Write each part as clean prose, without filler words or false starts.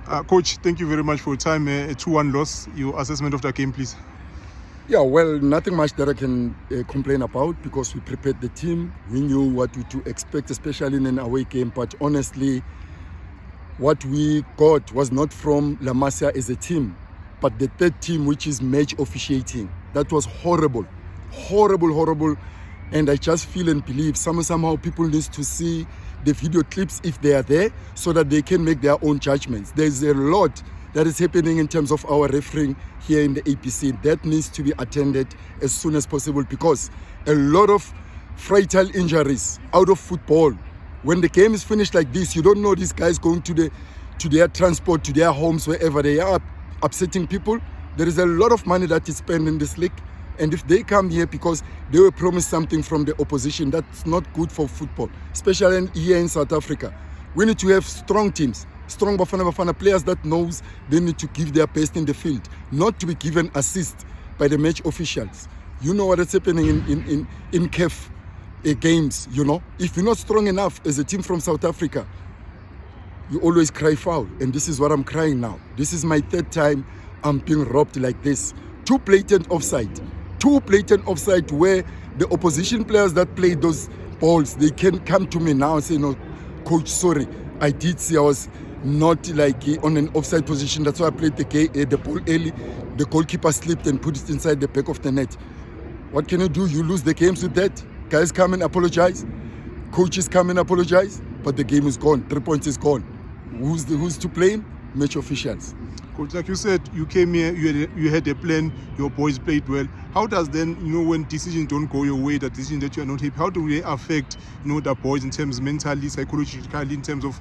Coach, thank you very much for your time. A 2-1 loss. Your assessment of the game, please. Yeah, well, nothing much that I can complain about because we prepared the team. We knew what to expect, especially in an away game. But honestly, what we got was not from La Masia as a team, but the third team, which is match officiating. That was horrible. Horrible. And I just feel and believe somehow people need to see the video clips if they are there so that they can make their own judgments. There's a lot that is happening in terms of our refereeing here in the APC. That needs to be attended as soon as possible because a lot of fatal injuries out of football. When the game is finished like this, you don't know these guys going to their transport, to their homes, wherever they are, upsetting people. There is a lot of money that is spent in this league. And if they come here because they were promised something from the opposition, that's not good for football, especially here in South Africa. We need to have strong teams, strong Bafana players that knows they need to give their best in the field, not to be given assist by the match officials. You know what is happening in CAF games, you know. If you're not strong enough as a team from South Africa, you always cry foul. And this is what I'm crying now. This is my third time I'm being robbed like this. Two blatant offside where the opposition players that played those balls, they can come to me now and say, no, coach, sorry, I did see I was not like on an offside position. That's why I played the ball early. The goalkeeper slipped and put it inside the back of the net. What can you do? You lose the games with that. Guys come and apologize. Coaches come and apologize. But the game is gone. 3 points is gone. Who's to blame? Match officials. Coach, like you said, you came here, you had a plan, your boys played well. How does then, when decisions don't go your way, the decision that you are not happy, how do they affect, the boys in terms mentally, psychologically, in terms of,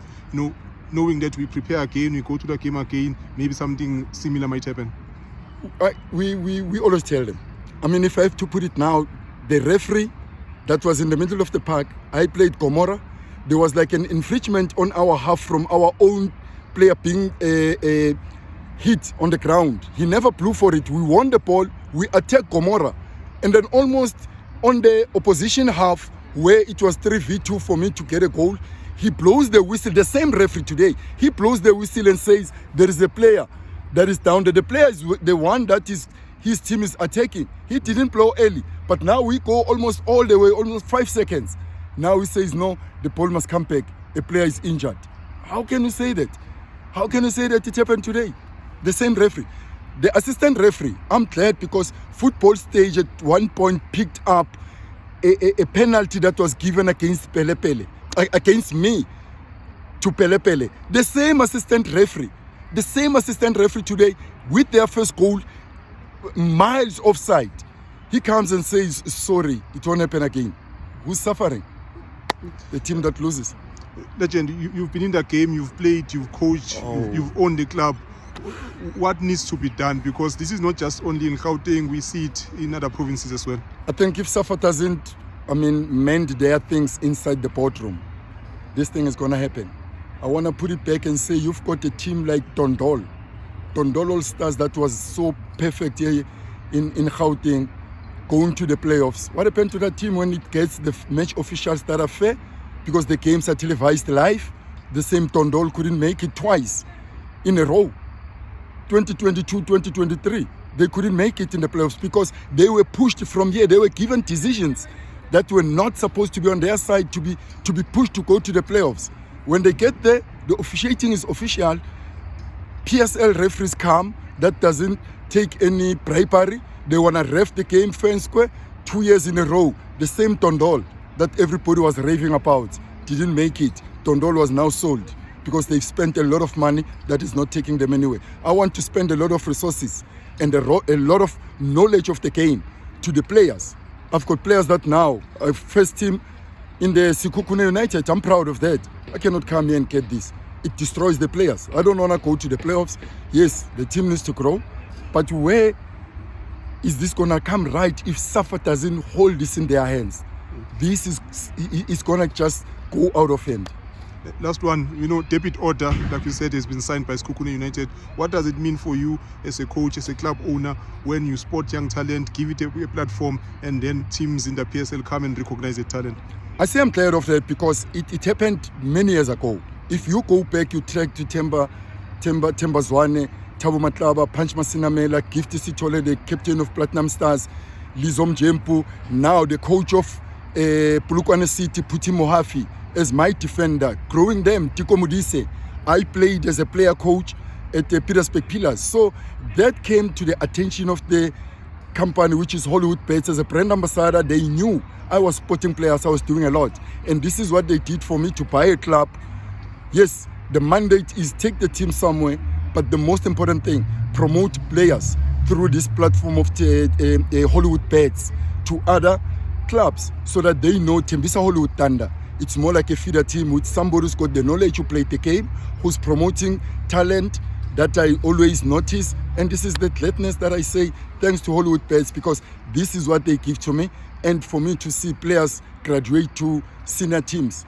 knowing that we prepare again, we go to the game again, maybe something similar might happen? We always tell them. I mean, if I have to put it now, the referee that was in the middle of the park, I played Gomorrah. There was like an infringement on our half from our own player being hit on the ground. He never blew for it. We won the ball. We attacked Gomorrah. And then almost on the opposition half, where it was 3v2 for me to get a goal, he blows the whistle. The same referee today, he blows the whistle and says there is a player that is down there. The player is the one that is his team is attacking. He didn't blow early. But now we go almost all the way, almost 5 seconds. Now he says, no, the ball must come back. The player is injured. How can you say that? How can you say that it happened today? The same referee. The assistant referee, I'm glad because football stage at one point picked up a penalty that was given against against me to Pele. The same assistant referee today with their first goal, miles offside. He comes and says, sorry, it won't happen again. Who's suffering? The team that loses. Legend, you've been in the game, you've played, you've coached, you've owned the club. What needs to be done? Because this is not just only in Gauteng, we see it in other provinces as well. I think if SAFA doesn't, mend their things inside the boardroom, this thing is going to happen. I want to put it back and say you've got a team like Tondol All Stars that was so perfect here in Gauteng, going to the playoffs. What happened to that team when it gets the match officials that are fair? Because the games are televised live. The same Tondol couldn't make it twice in a row. 2022, 2023, they couldn't make it in the playoffs because they were pushed from here. They were given decisions that were not supposed to be on their side to be pushed to go to the playoffs. When they get there, the officiating is official. PSL referees come, that doesn't take any bribery. They want to ref the game fair and square 2 years in a row. The same Tondol that everybody was raving about didn't make it. Tondol was now sold because they've spent a lot of money that is not taking them anywhere. I want to spend a lot of resources and a lot of knowledge of the game to the players. I've got players that now, first team in the Sikhosana United, I'm proud of that. I cannot come here and get this. It destroys the players. I don't want to go to the playoffs. Yes, the team needs to grow, but where is this going to come right if SAFA doesn't hold this in their hands? This is going to just go out of hand. Last one, debit order, like you said, has been signed by Sikhosana United. What does it mean for you as a coach, as a club owner, when you spot young talent, give it a platform, and then teams in the PSL come and recognize the talent? I say I'm glad of that because it happened many years ago. If you go back, you track to Tembisa Tembazwane, Thabo Matlaba, Punch Masinamela, Gift Sitole, the captain of Platinum Stars, Lizom Jempu, now the coach of Polokwane City, Puti Mohafi, as my defender, growing them, Tiko Modise. I played as a player coach at the Petersburg Pillars. So that came to the attention of the company, which is Hollywood Bets. As a brand ambassador, they knew I was sporting players, I was doing a lot. And this is what they did for me to buy a club. Yes, the mandate is take the team somewhere, but the most important thing, promote players through this platform of Hollywood Bets to other clubs so that they know Tembisa Hollywood Thunder. It's more like a feeder team with somebody who's got the knowledge to play the game, who's promoting talent that I always notice. And this is the gladness that I say thanks to Hollywood Bets, because this is what they give to me. And for me to see players graduate to senior teams,